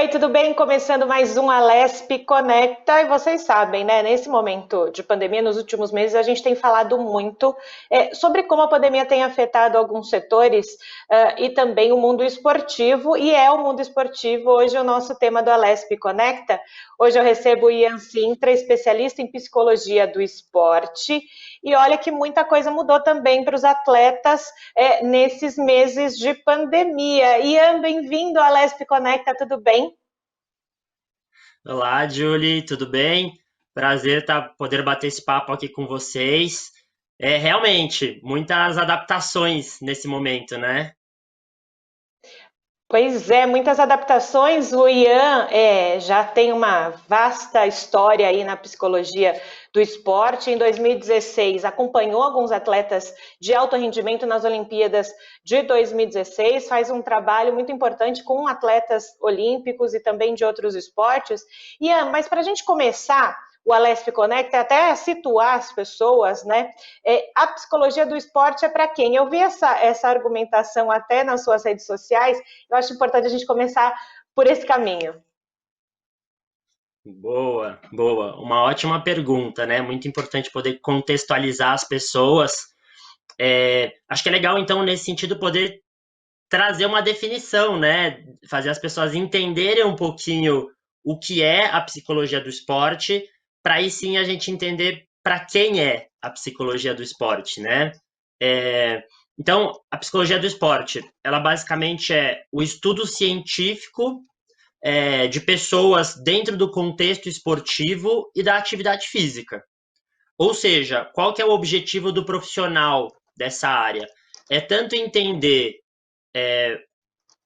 Oi, tudo bem? Começando mais um Alesp Conecta. E vocês sabem, né? Nesse momento de pandemia, nos últimos meses, a gente tem falado muito sobre como a pandemia tem afetado alguns setores e também o mundo esportivo. E é o mundo esportivo hoje o nosso tema do Alesp Conecta. Hoje eu recebo o Ian Sintra, especialista em psicologia do esporte. E olha que muita coisa mudou também para os atletas nesses meses de pandemia. Ian, bem-vindo ao Alesp Conecta, tudo bem? Olá, Julie, tudo bem? Prazer poder bater esse papo aqui com vocês. Realmente, muitas adaptações nesse momento, né? Pois é, muitas adaptações. O Ian já tem uma vasta história aí na psicologia do esporte. Em 2016, acompanhou alguns atletas de alto rendimento nas Olimpíadas de 2016, faz um trabalho muito importante com atletas olímpicos e também de outros esportes. Ian, mas para a gente começar o Alesp Connect, até situar as pessoas, né? A psicologia do esporte é para quem? Eu vi essa argumentação até nas suas redes sociais. Eu acho importante a gente começar por esse caminho. Boa, boa. Uma ótima pergunta, né? Muito importante poder contextualizar as pessoas. Acho que é legal, então, nesse sentido, poder trazer uma definição, né? Fazer as pessoas entenderem um pouquinho o que é a psicologia do esporte, para aí sim a gente entender para quem é a psicologia do esporte, né? É, então, a psicologia do esporte, ela basicamente é o estudo científico de pessoas dentro do contexto esportivo e da atividade física. Ou seja, qual que é o objetivo do profissional dessa área? É tanto entender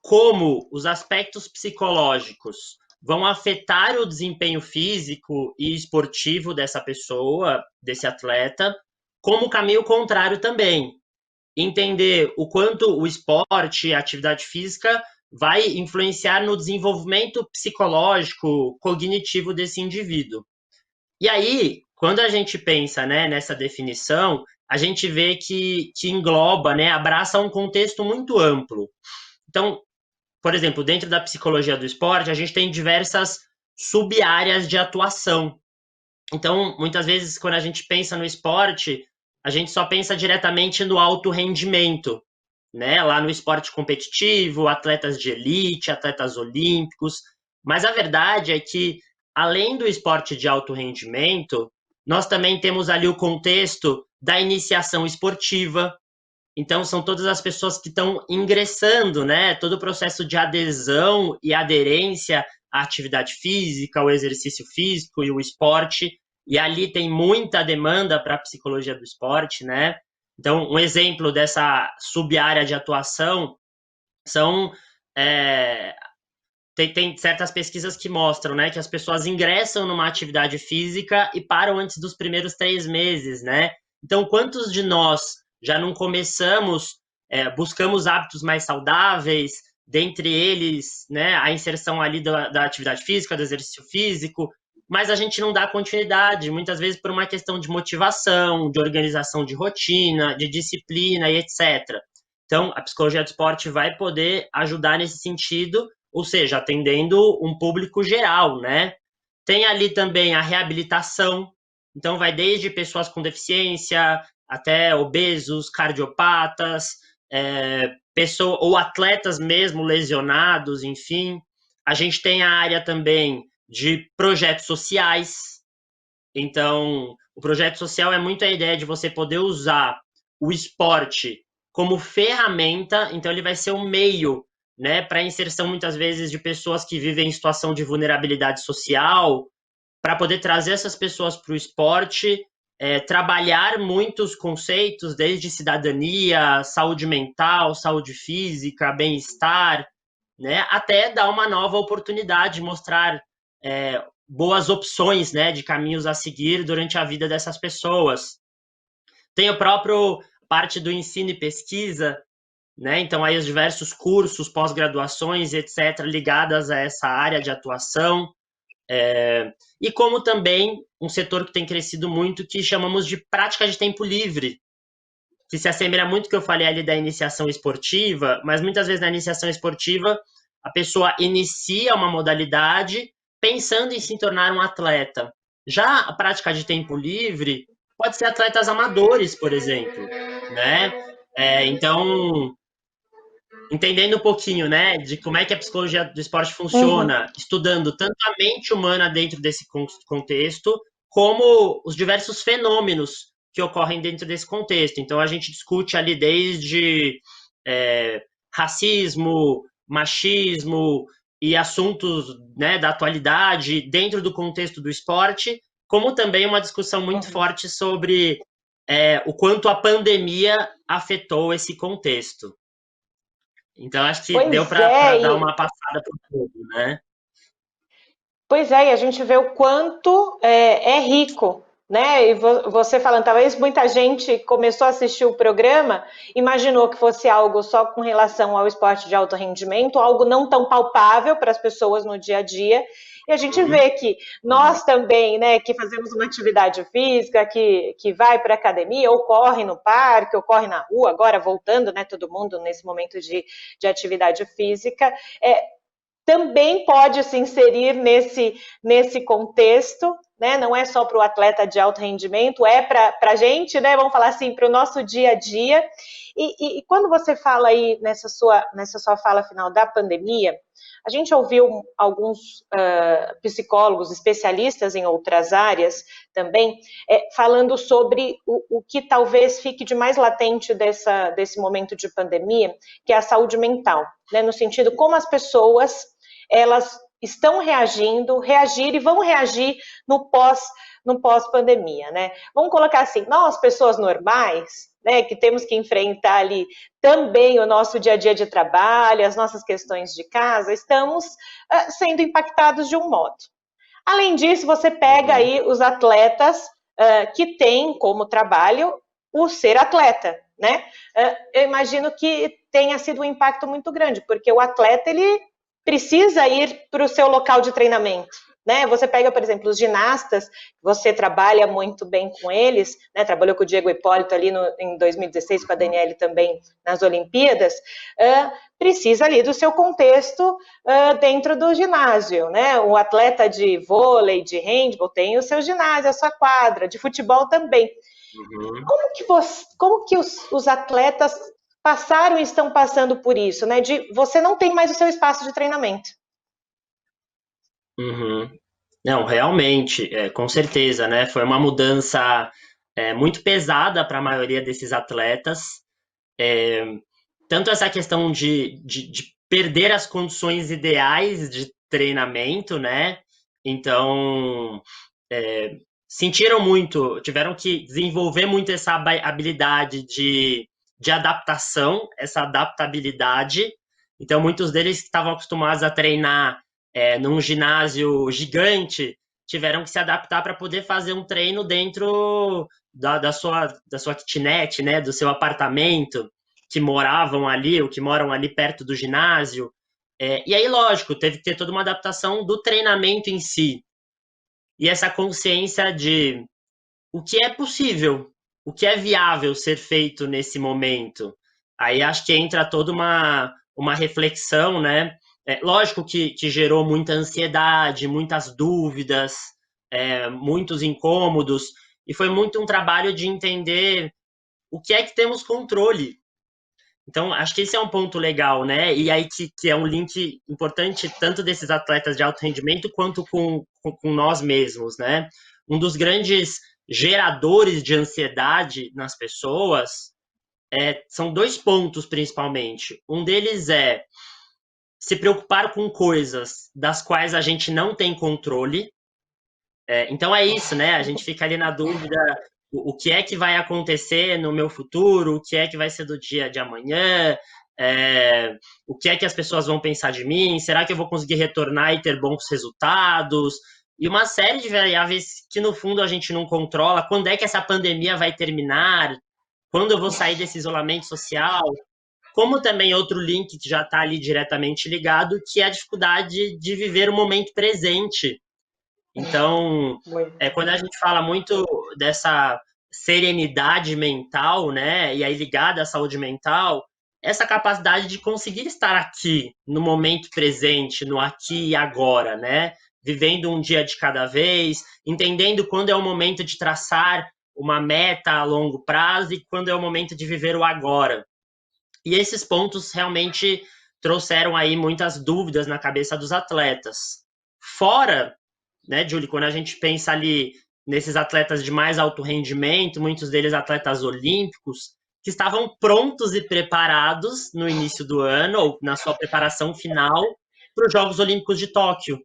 como os aspectos psicológicos vão afetar o desempenho físico e esportivo dessa pessoa, desse atleta, como o caminho contrário também. Entender o quanto o esporte, a atividade física vai influenciar no desenvolvimento psicológico, cognitivo desse indivíduo. E aí, quando a gente pensa, né, nessa definição, a gente vê que engloba, né, abraça um contexto muito amplo. Então, por exemplo, dentro da psicologia do esporte, a gente tem diversas sub-áreas de atuação. Então, muitas vezes, quando a gente pensa no esporte, a gente só pensa diretamente no alto rendimento, né? Lá no esporte competitivo, atletas de elite, atletas olímpicos. Mas a verdade é que, além do esporte de alto rendimento, nós também temos ali o contexto da iniciação esportiva. Então, são todas as pessoas que estão ingressando, né? Todo o processo de adesão e aderência à atividade física, ao exercício físico e o esporte. E ali tem muita demanda para a psicologia do esporte, né? Então, um exemplo dessa sub-área de atuação são. É, tem certas pesquisas que mostram, né, que as pessoas ingressam numa atividade física e param antes dos primeiros 3 meses, né? Então, quantos de nós já não começamos, buscamos hábitos mais saudáveis, dentre eles, né, a inserção ali da atividade física, do exercício físico, mas a gente não dá continuidade, muitas vezes por uma questão de motivação, de organização de rotina, de disciplina e etc. Então, a psicologia do esporte vai poder ajudar nesse sentido, ou seja, atendendo um público geral, né? Tem ali também a reabilitação, então vai desde pessoas com deficiência até obesos, cardiopatas, ou atletas mesmo lesionados, enfim. A gente tem a área também de projetos sociais. Então, o projeto social é muito a ideia de você poder usar o esporte como ferramenta, então ele vai ser um meio, né, para a inserção muitas vezes de pessoas que vivem em situação de vulnerabilidade social, para poder trazer essas pessoas para o esporte, trabalhar muitos conceitos, desde cidadania, saúde mental, saúde física, bem-estar, né, até dar uma nova oportunidade, mostrar boas opções, né, de caminhos a seguir durante a vida dessas pessoas. Tem o próprio parte do ensino e pesquisa, né? Então aí os diversos cursos, pós-graduações, etc, ligadas a essa área de atuação. E como também um setor que tem crescido muito, que chamamos de prática de tempo livre, que se assemelha muito ao que eu falei ali da iniciação esportiva, mas muitas vezes na iniciação esportiva a pessoa inicia uma modalidade pensando em se tornar um atleta. Já a prática de tempo livre pode ser atletas amadores, por exemplo, né? Então, entendendo um pouquinho, né, de como é que a psicologia do esporte Uhum. funciona, estudando tanto a mente humana dentro desse contexto, como os diversos fenômenos que ocorrem dentro desse contexto. Então, a gente discute ali desde racismo, machismo e assuntos, né, da atualidade dentro do contexto do esporte, como também uma discussão muito Uhum. forte sobre o quanto a pandemia afetou esse contexto. Então, acho que deu Pois para é, dar uma passada por tudo, né? e a gente vê o quanto é rico, né? E você falando, talvez muita gente começou a assistir o programa, imaginou que fosse algo só com relação ao esporte de alto rendimento, algo não tão palpável para as pessoas no dia a dia. E a gente Uhum, vê que uhum, nós também, né, que fazemos uma atividade física, que vai para a academia, ou corre no parque, ou corre na rua, agora voltando, né, todo mundo nesse momento de atividade física, também pode se inserir nesse contexto, né? Não é só para o atleta de alto rendimento, é para a gente, né? Vamos falar assim, para o nosso dia a dia. E quando você fala aí nessa sua fala final da pandemia, a gente ouviu alguns psicólogos, especialistas em outras áreas também, falando sobre o que talvez fique de mais latente desse momento de pandemia, que é a saúde mental, né? No sentido como as pessoas elas estão reagir e vão reagir no pós-pandemia, né? Vamos colocar assim, nós, pessoas normais, né, que temos que enfrentar ali também o nosso dia a dia de trabalho, as nossas questões de casa, estamos sendo impactados de um modo. Além disso, você pega uhum, aí os atletas que têm como trabalho o ser atleta, né? Eu imagino que tenha sido um impacto muito grande, porque o atleta, ele precisa ir para o seu local de treinamento, né? Você pega, por exemplo, os ginastas, você trabalha muito bem com eles, né? Trabalhou com o Diego Hipólito ali em 2016, com a Daniele também nas Olimpíadas, precisa ali do seu contexto dentro do ginásio, né? O atleta de vôlei, de handball tem o seu ginásio, a sua quadra, de futebol também. uhum, Como que os atletas passaram e estão passando por isso, né? De você não tem mais o seu espaço de treinamento. uhum. Não, realmente, com certeza, né? Foi uma mudança muito pesada para a maioria desses atletas. É, tanto essa questão de perder as condições ideais de treinamento, né? Então, sentiram muito, tiveram que desenvolver muito essa habilidade de adaptação, essa adaptabilidade. Então, muitos deles que estavam acostumados a treinar num ginásio gigante tiveram que se adaptar para poder fazer um treino dentro da sua kitnet, né, do seu apartamento, que moravam ali, ou que moram ali perto do ginásio. E aí, lógico, teve que ter toda uma adaptação do treinamento em si. E essa consciência de o que é possível, o que é viável ser feito nesse momento. Aí acho que entra toda uma reflexão, né? Lógico que gerou muita ansiedade, muitas dúvidas, muitos incômodos, e foi muito um trabalho de entender o que é que temos controle. Então, acho que esse é um ponto legal, né? E aí que é um link importante tanto desses atletas de alto rendimento quanto com nós mesmos, né? Um dos grandes geradores de ansiedade nas pessoas são dois pontos, principalmente. Um deles é se preocupar com coisas das quais a gente não tem controle. Então é isso, né? A gente fica ali na dúvida o que é que vai acontecer no meu futuro, o que é que vai ser do dia de amanhã, o que é que as pessoas vão pensar de mim, será que eu vou conseguir retornar e ter bons resultados? E uma série de variáveis que, no fundo, a gente não controla. Quando é que essa pandemia vai terminar? Quando eu vou sair desse isolamento social? Como também outro link que já está ali diretamente ligado, que é a dificuldade de viver o momento presente. Então, Muito. quando a gente fala muito dessa serenidade mental, né, e aí ligada à saúde mental, essa capacidade de conseguir estar aqui, no momento presente, no aqui e agora, né? Vivendo um dia de cada vez, entendendo quando é o momento de traçar uma meta a longo prazo e quando é o momento de viver o agora. E esses pontos realmente trouxeram aí muitas dúvidas na cabeça dos atletas. Fora, né, Julie, quando a gente pensa ali nesses atletas de mais alto rendimento, muitos deles atletas olímpicos, que estavam prontos e preparados no início do ano, ou na sua preparação final, para os Jogos Olímpicos de Tóquio.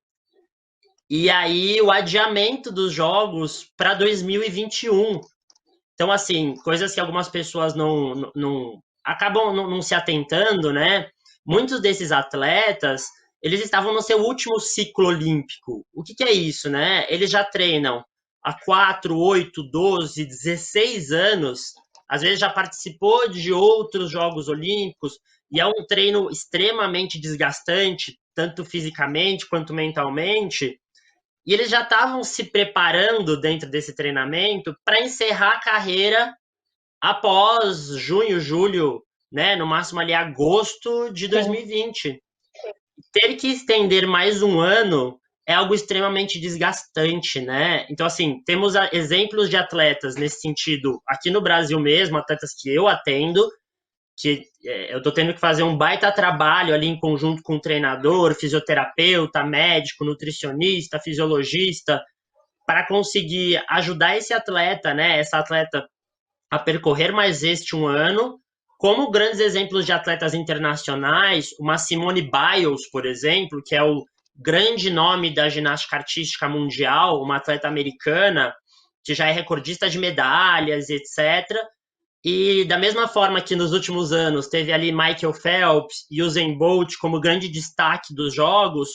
E aí o adiamento dos Jogos para 2021. Então, assim, coisas que algumas pessoas não acabam não se atentando, né? Muitos desses atletas, eles estavam no seu último ciclo olímpico. O que é isso, né? Eles já treinam há 4, 8, 12, 16 anos, às vezes já participou de outros Jogos Olímpicos, e é um treino extremamente desgastante, tanto fisicamente quanto mentalmente, e eles já estavam se preparando dentro desse treinamento para encerrar a carreira após junho, julho, né, no máximo ali agosto de 2020. Ter que estender mais um ano é algo extremamente desgastante, né? Então, assim, temos exemplos de atletas nesse sentido aqui no Brasil mesmo, atletas que eu atendo, que eu estou tendo que fazer um baita trabalho ali em conjunto com o treinador, fisioterapeuta, médico, nutricionista, fisiologista, para conseguir ajudar esse atleta, né, essa atleta a percorrer mais este um ano, como grandes exemplos de atletas internacionais, uma Simone Biles, por exemplo, que é o grande nome da ginástica artística mundial, uma atleta americana, que já é recordista de medalhas, etc., e da mesma forma que nos últimos anos teve ali Michael Phelps e Usain Bolt como grande destaque dos jogos,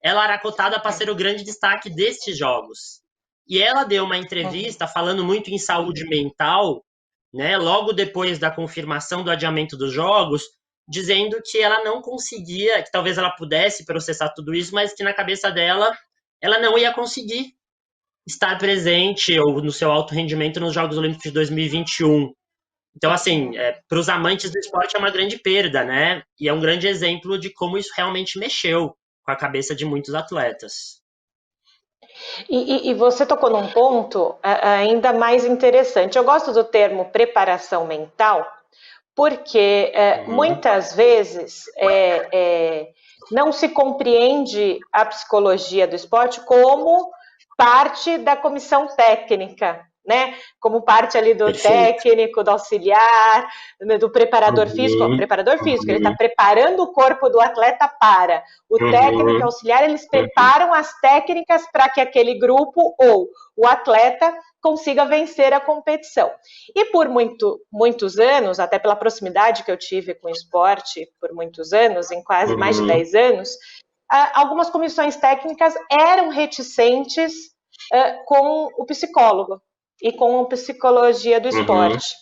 ela era cotada para ser o grande destaque destes jogos. E ela deu uma entrevista falando muito em saúde mental, né, logo depois da confirmação do adiamento dos jogos, dizendo que ela não conseguia, que talvez ela pudesse processar tudo isso, mas que na cabeça dela ela não ia conseguir estar presente ou no seu alto rendimento nos Jogos Olímpicos de 2021. Então, assim, para os amantes do esporte é uma grande perda, né? E é um grande exemplo de como isso realmente mexeu com a cabeça de muitos atletas. E você tocou num ponto ainda mais interessante. Eu gosto do termo preparação mental, porque muitas vezes não se compreende a psicologia do esporte como parte da comissão técnica, né? Como parte ali do técnico, do auxiliar, do preparador físico. O preparador físico, ele está preparando o corpo do atleta para. O técnico e o auxiliar, eles preparam as técnicas para que aquele grupo ou o atleta consiga vencer a competição. E por muitos anos, até pela proximidade que eu tive com o esporte, por muitos anos, em quase mais de 10 anos, algumas comissões técnicas eram reticentes com o psicólogo e com a psicologia do esporte.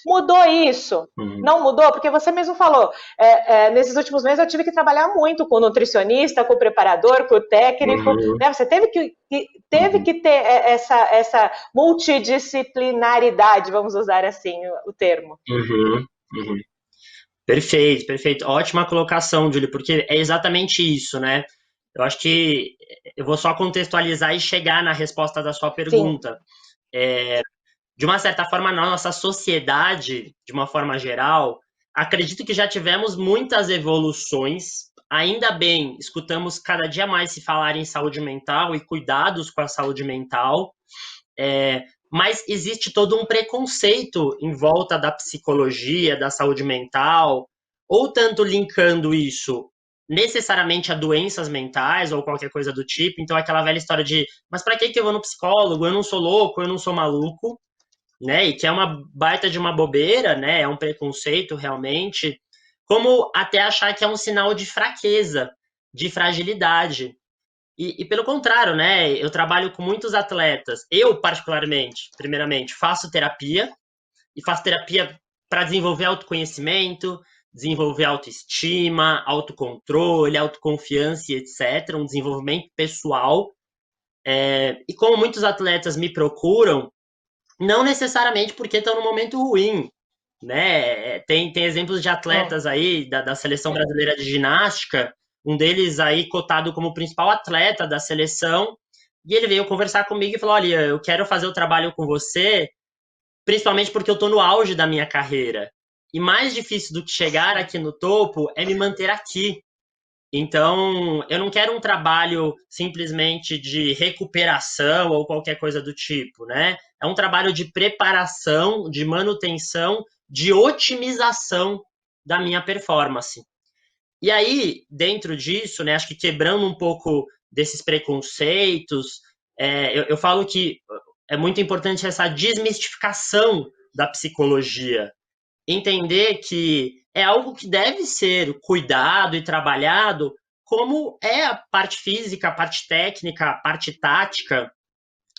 Mudou isso? Não mudou? Porque você mesmo falou, nesses últimos meses eu tive que trabalhar muito com o nutricionista, com o preparador, com o técnico, né? Você teve que ter essa multidisciplinaridade, vamos usar assim o termo. Perfeito, perfeito. Ótima colocação, Júlio, porque é exatamente isso, né? Eu acho que eu vou só contextualizar e chegar na resposta da sua pergunta. De uma certa forma, na nossa sociedade, de uma forma geral, acredito que já tivemos muitas evoluções. Ainda bem, escutamos cada dia mais se falar em saúde mental e cuidados com a saúde mental, mas existe todo um preconceito em volta da psicologia, da saúde mental, ou tanto linkando isso necessariamente a doenças mentais ou qualquer coisa do tipo. Então, aquela velha história de, mas para que eu vou no psicólogo? Eu não sou louco, eu não sou maluco, né? E que é uma baita de uma bobeira, né? É um preconceito realmente, como até achar que é um sinal de fraqueza, de fragilidade. E pelo contrário, né? Eu trabalho com muitos atletas. Eu, particularmente, primeiramente, faço terapia para desenvolver autoconhecimento, desenvolver autoestima, autocontrole, autoconfiança, etc. Um desenvolvimento pessoal. E como muitos atletas me procuram, não necessariamente porque estão num momento ruim, né? Tem exemplos de atletas aí da seleção brasileira de ginástica, um deles aí cotado como principal atleta da seleção, e ele veio conversar comigo e falou: olha, eu quero fazer o trabalho com você, principalmente porque eu estou no auge da minha carreira. E mais difícil do que chegar aqui no topo é me manter aqui. Então, eu não quero um trabalho simplesmente de recuperação ou qualquer coisa do tipo, né? É um trabalho de preparação, de manutenção, de otimização da minha performance. E aí, dentro disso, né, acho que quebrando um pouco desses preconceitos, eu falo que é muito importante essa desmistificação da psicologia, entender que é algo que deve ser cuidado e trabalhado, como é a parte física, a parte técnica, a parte tática.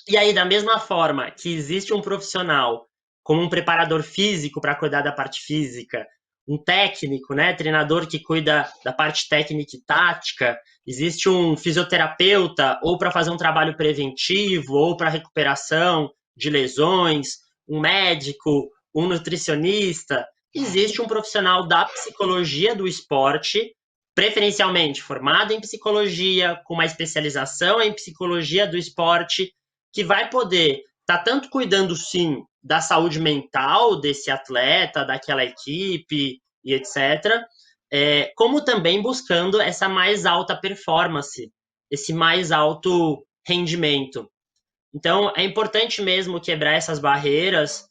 E aí, da mesma forma que existe um profissional como um preparador físico para cuidar da parte física, um técnico, né, treinador que cuida da parte técnica e tática, existe um fisioterapeuta ou para fazer um trabalho preventivo ou para recuperação de lesões, um médico, um nutricionista, existe um profissional da psicologia do esporte, preferencialmente formado em psicologia, com uma especialização em psicologia do esporte, que vai poder estar tanto cuidando, sim, da saúde mental desse atleta, daquela equipe e etc., como também buscando essa mais alta performance, esse mais alto rendimento. Então, é importante mesmo quebrar essas barreiras,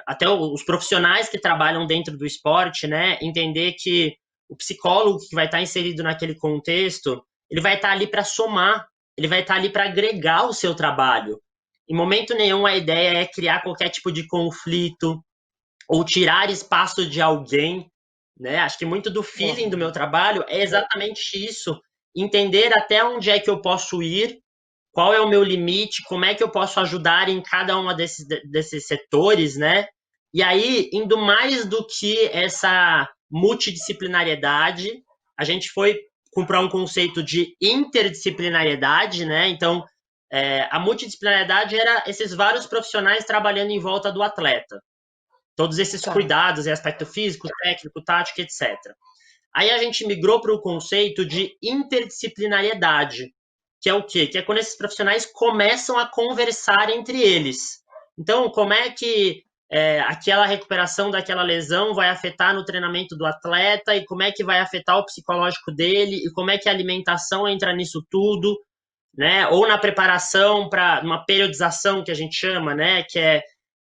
até os profissionais que trabalham dentro do esporte, né, entender que o psicólogo que vai estar inserido naquele contexto, ele vai estar ali para somar, ele vai estar ali para agregar o seu trabalho. Em momento nenhum a ideia é criar qualquer tipo de conflito ou tirar espaço de alguém, né? Acho que muito do feeling do meu trabalho é exatamente isso, entender até onde é que eu posso ir, qual é o meu limite, como é que eu posso ajudar em cada uma desses setores, né? E aí, indo mais do que essa multidisciplinariedade, a gente foi comprar um conceito de interdisciplinariedade, né? Então, a multidisciplinariedade era esses vários profissionais trabalhando em volta do atleta. Todos esses cuidados, aspecto físico, técnico, tático, etc. Aí a gente migrou para o conceito de interdisciplinariedade, que é o quê? Que é quando esses profissionais começam a conversar entre eles. Então, como é que aquela recuperação daquela lesão vai afetar no treinamento do atleta e como é que vai afetar o psicológico dele e como é que a alimentação entra nisso tudo, né? Ou na preparação para uma periodização que a gente chama, né? Que é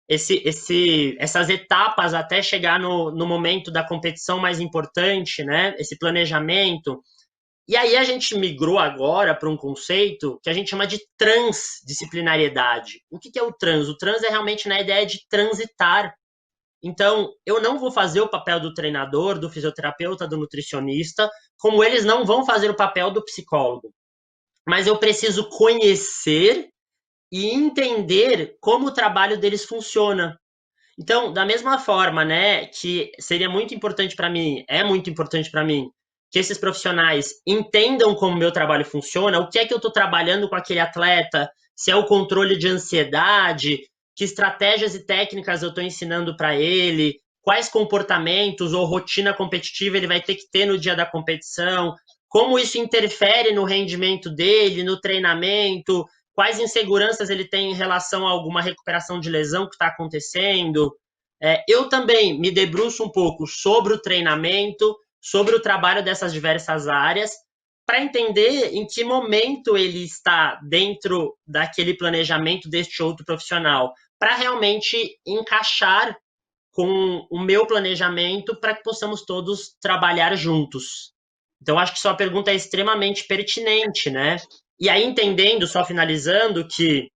essas etapas até chegar no momento da competição mais importante, né? Esse planejamento. E aí a gente migrou agora para um conceito que a gente chama de transdisciplinariedade. O que é o trans? O trans é realmente na ideia de transitar. Então, eu não vou fazer o papel do treinador, do fisioterapeuta, do nutricionista, como eles não vão fazer o papel do psicólogo. Mas eu preciso conhecer e entender como o trabalho deles funciona. Então, da mesma forma, né, que seria muito importante para mim, é muito importante para mim, que esses profissionais entendam como o meu trabalho funciona, o que é que eu estou trabalhando com aquele atleta, se é o controle de ansiedade, que estratégias e técnicas eu estou ensinando para ele, quais comportamentos ou rotina competitiva ele vai ter que ter no dia da competição, como isso interfere no rendimento dele, no treinamento, quais inseguranças ele tem em relação a alguma recuperação de lesão que está acontecendo. Eu também me debruço um pouco sobre o treinamento, sobre o trabalho dessas diversas áreas, para entender em que momento ele está dentro daquele planejamento deste outro profissional, para realmente encaixar com o meu planejamento para que possamos todos trabalhar juntos. Então, acho que sua pergunta é extremamente pertinente, né? E aí, entendendo, só finalizando, que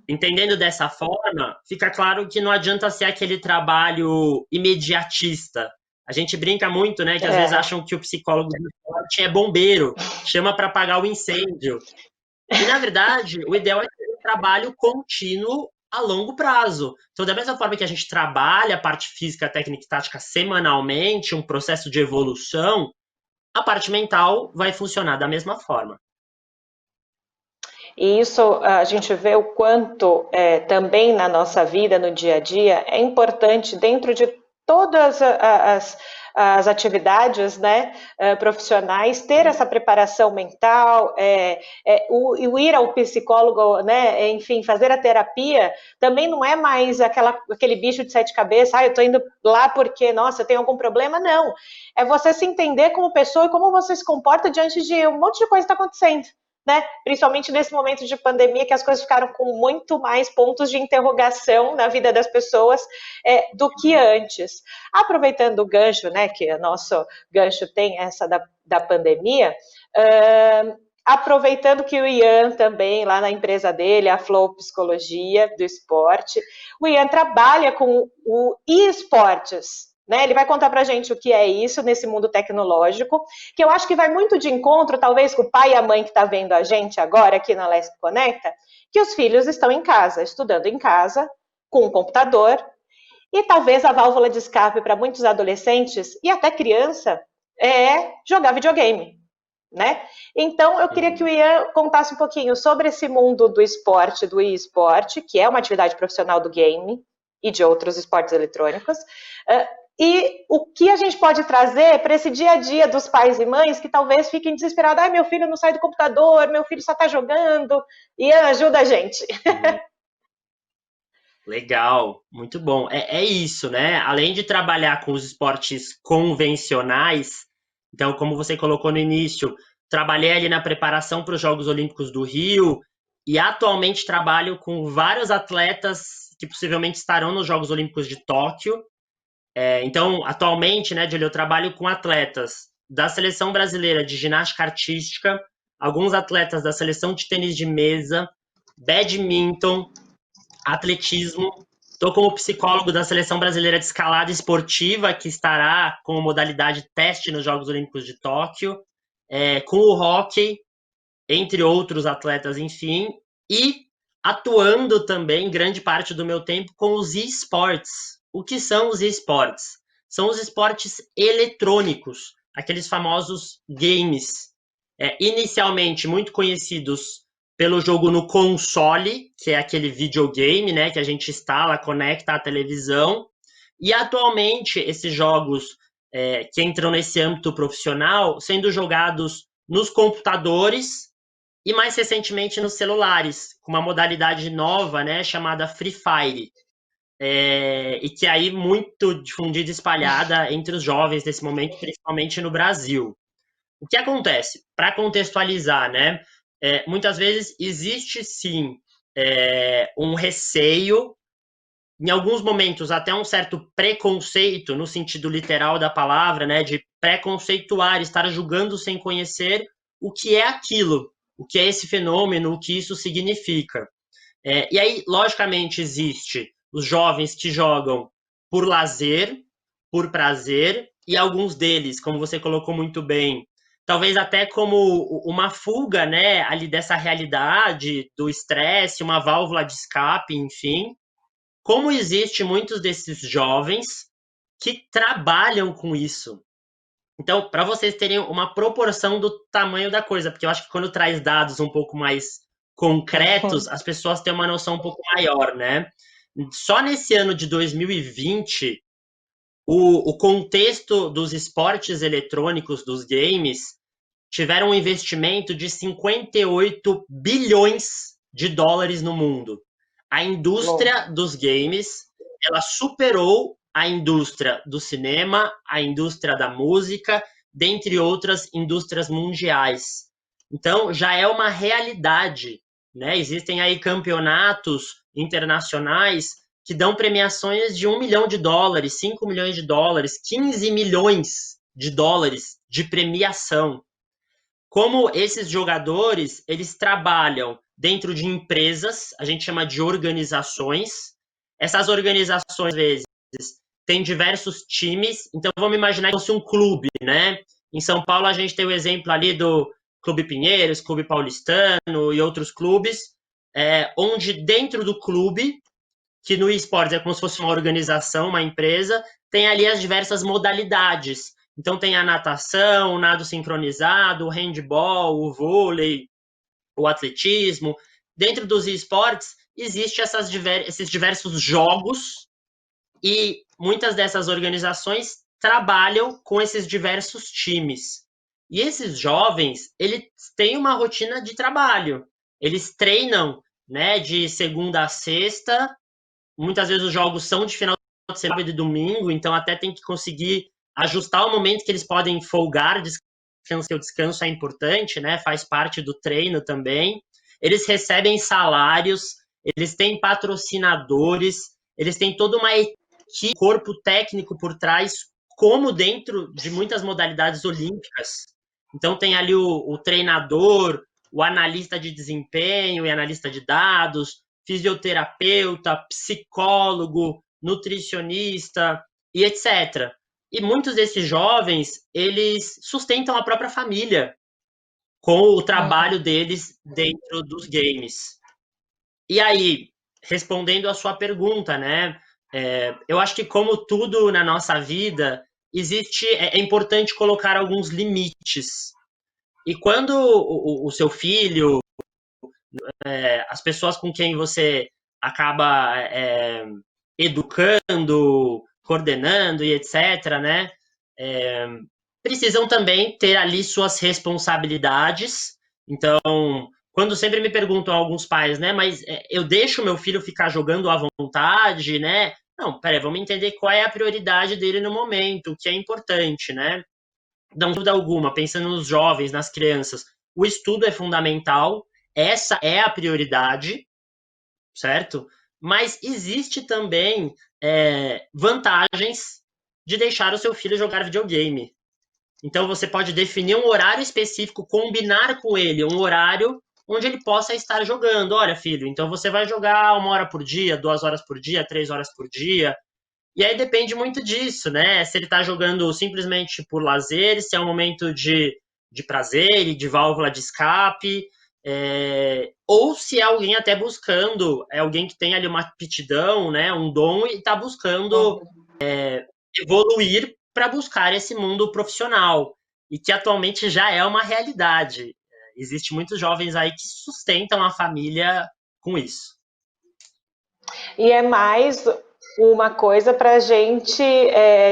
entendendo dessa forma, fica claro que não adianta ser aquele trabalho imediatista. A gente brinca muito, né, que às vezes acham que o psicólogo do esporte é bombeiro, chama para apagar o incêndio. E, na verdade, o ideal é ter um trabalho contínuo a longo prazo. Então, da mesma forma que a gente trabalha a parte física, técnica e tática semanalmente, um processo de evolução, a parte mental vai funcionar da mesma forma. E isso a gente vê o quanto também na nossa vida, no dia a dia, é importante, dentro de todas as atividades, né, profissionais, ter essa preparação mental, o ir ao psicólogo, né, enfim, fazer a terapia, também não é mais aquele bicho de sete cabeças, eu estou indo lá porque, nossa, eu tenho algum problema, não. É você se entender como pessoa e como você se comporta diante de um monte de coisa que está acontecendo. Né? Principalmente nesse momento de pandemia, que as coisas ficaram com muito mais pontos de interrogação na vida das pessoas do que antes. Aproveitando o gancho, né, que o nosso gancho tem essa da pandemia, aproveitando que o Ian também, lá na empresa dele, a Flow Psicologia do Esporte, o Ian trabalha com o eSports, né? Ele vai contar para a gente o que é isso nesse mundo tecnológico, que eu acho que vai muito de encontro, talvez, com o pai e a mãe que está vendo a gente agora aqui na Leste Conecta, que os filhos estão em casa, estudando em casa, com um computador, e talvez a válvula de escape para muitos adolescentes e até criança é jogar videogame, né? Então, eu queria que o Ian contasse um pouquinho sobre esse mundo do esporte, do e-esporte, que é uma atividade profissional do game e de outros esportes eletrônicos, e o que a gente pode trazer para esse dia a dia dos pais e mães que talvez fiquem desesperados. Meu filho não sai do computador, meu filho só está jogando. Ian, ajuda a gente. Legal, muito bom. É isso, né? Além de trabalhar com os esportes convencionais, então, como você colocou no início, trabalhei ali na preparação para os Jogos Olímpicos do Rio e atualmente trabalho com vários atletas que possivelmente estarão nos Jogos Olímpicos de Tóquio. Então, atualmente, né, Julia, eu trabalho com atletas da Seleção Brasileira de Ginástica Artística, alguns atletas da Seleção de Tênis de Mesa, badminton, atletismo. Estou como psicólogo da Seleção Brasileira de Escalada Esportiva, que estará com a modalidade teste nos Jogos Olímpicos de Tóquio, com o hóquei, entre outros atletas, enfim, e atuando também grande parte do meu tempo com os esportes. O que são os esportes? São os esportes eletrônicos, aqueles famosos games, inicialmente muito conhecidos pelo jogo no console, que é aquele videogame, né, que a gente instala, conecta à televisão, e atualmente esses jogos que entram nesse âmbito profissional sendo jogados nos computadores e mais recentemente nos celulares, com uma modalidade nova, né, chamada Free Fire, e que é aí muito difundida e espalhada entre os jovens nesse momento, principalmente no Brasil. O que acontece? Para contextualizar, né, muitas vezes existe sim um receio, em alguns momentos até um certo preconceito, no sentido literal da palavra, né, de preconceituar, estar julgando sem conhecer o que é aquilo, o que é esse fenômeno, o que isso significa. E aí, logicamente, existe os jovens que jogam por lazer, por prazer, e alguns deles, como você colocou muito bem, talvez até como uma fuga, né, ali dessa realidade, do estresse, uma válvula de escape, enfim. Como existe muitos desses jovens que trabalham com isso. Então, para vocês terem uma proporção do tamanho da coisa, porque eu acho que quando traz dados um pouco mais concretos, as pessoas têm uma noção um pouco maior, né? Só nesse ano de 2020, o contexto dos esportes eletrônicos, dos games, tiveram um investimento de 58 bilhões de dólares no mundo. A indústria dos games, ela superou a indústria do cinema, a indústria da música, dentre outras indústrias mundiais. Então, já é uma realidade, né? Existem aí campeonatos internacionais que dão premiações de $1 milhão, $5 milhões, 15 milhões de dólares de premiação. Como esses jogadores, eles trabalham dentro de empresas, a gente chama de organizações. Essas organizações, às vezes, têm diversos times. Então, vamos imaginar que fosse um clube, né? Em São Paulo, a gente tem o exemplo ali do Clube Pinheiros, Clube Paulistano e outros clubes, onde dentro do clube, que no esportes é como se fosse uma organização, uma empresa, tem ali as diversas modalidades. Então tem a natação, o nado sincronizado, o handball, o vôlei, o atletismo. Dentro dos esportes, existem esses diversos jogos E muitas dessas organizações trabalham com esses diversos times. E esses jovens, eles têm uma rotina de trabalho. Eles treinam, né, de segunda a sexta. Muitas vezes os jogos são de final de semana e de domingo, então até tem que conseguir ajustar o momento que eles podem folgar, descanso, o descanso é importante, né? Faz parte do treino também. Eles recebem salários, eles têm patrocinadores, eles têm toda uma equipe, corpo técnico por trás, como dentro de muitas modalidades olímpicas. Então tem ali o treinador, o analista de desempenho e analista de dados, fisioterapeuta, psicólogo, nutricionista e etc. E muitos desses jovens, eles sustentam a própria família com o trabalho deles dentro dos games. E aí, respondendo a sua pergunta, né? Eu acho que como tudo na nossa vida, é importante colocar alguns limites. E quando o seu filho, as pessoas com quem você acaba educando, coordenando e etc., né? Precisam também ter ali suas responsabilidades. Então, quando sempre me perguntam alguns pais, né? Mas eu deixo meu filho ficar jogando à vontade, né? Não, peraí, vamos entender qual é a prioridade dele no momento, o que é importante, né? Não dúvida alguma, pensando nos jovens, nas crianças, o estudo é fundamental, essa é a prioridade, certo? Mas existe também vantagens de deixar o seu filho jogar videogame. Então você pode definir um horário específico, combinar com ele um horário onde ele possa estar jogando. Olha, filho, então você vai jogar 1 hora por dia, 2 horas por dia, 3 horas por dia. E aí depende muito disso, né? Se ele está jogando simplesmente por lazer, se é um momento de prazer e de válvula de escape, ou se é alguém até buscando, é alguém que tem ali uma aptidão, né, um dom e está buscando evoluir para buscar esse mundo profissional e que atualmente já é uma realidade. Existem muitos jovens aí que sustentam a família com isso. E é mais uma coisa para a gente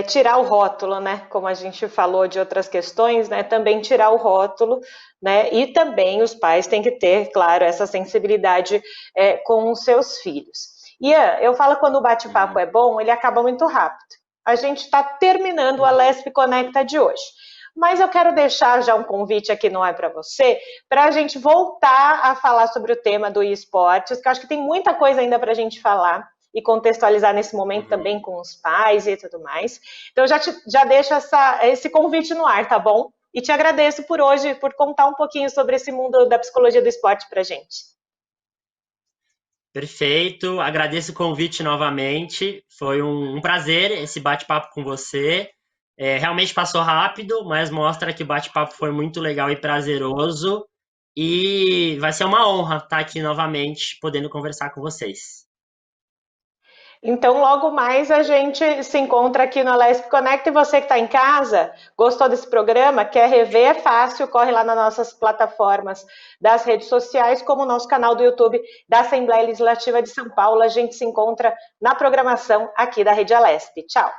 tirar o rótulo, né? Como a gente falou de outras questões, né? Também tirar o rótulo, né? E também os pais têm que ter, claro, essa sensibilidade com os seus filhos. Ian, eu falo quando o bate-papo é bom, ele acaba muito rápido. A gente está terminando o Alesp Conecta de hoje. Mas eu quero deixar já um convite aqui no Ar para você, para a gente voltar a falar sobre o tema do esportes, que eu acho que tem muita coisa ainda para a gente falar e contextualizar nesse momento também com os pais e tudo mais. Então, já deixo esse convite no ar, tá bom? E te agradeço por hoje, por contar um pouquinho sobre esse mundo da psicologia do esporte para a gente. Perfeito, agradeço o convite novamente, foi um prazer esse bate-papo com você. Realmente passou rápido, mas mostra que o bate-papo foi muito legal e prazeroso. E vai ser uma honra estar aqui novamente, podendo conversar com vocês. Então, logo mais a gente se encontra aqui no Alesp Connect. E você que está em casa, gostou desse programa, quer rever, é fácil, corre lá nas nossas plataformas das redes sociais, como o nosso canal do YouTube da Assembleia Legislativa de São Paulo. A gente se encontra na programação aqui da Rede Alesp. Tchau!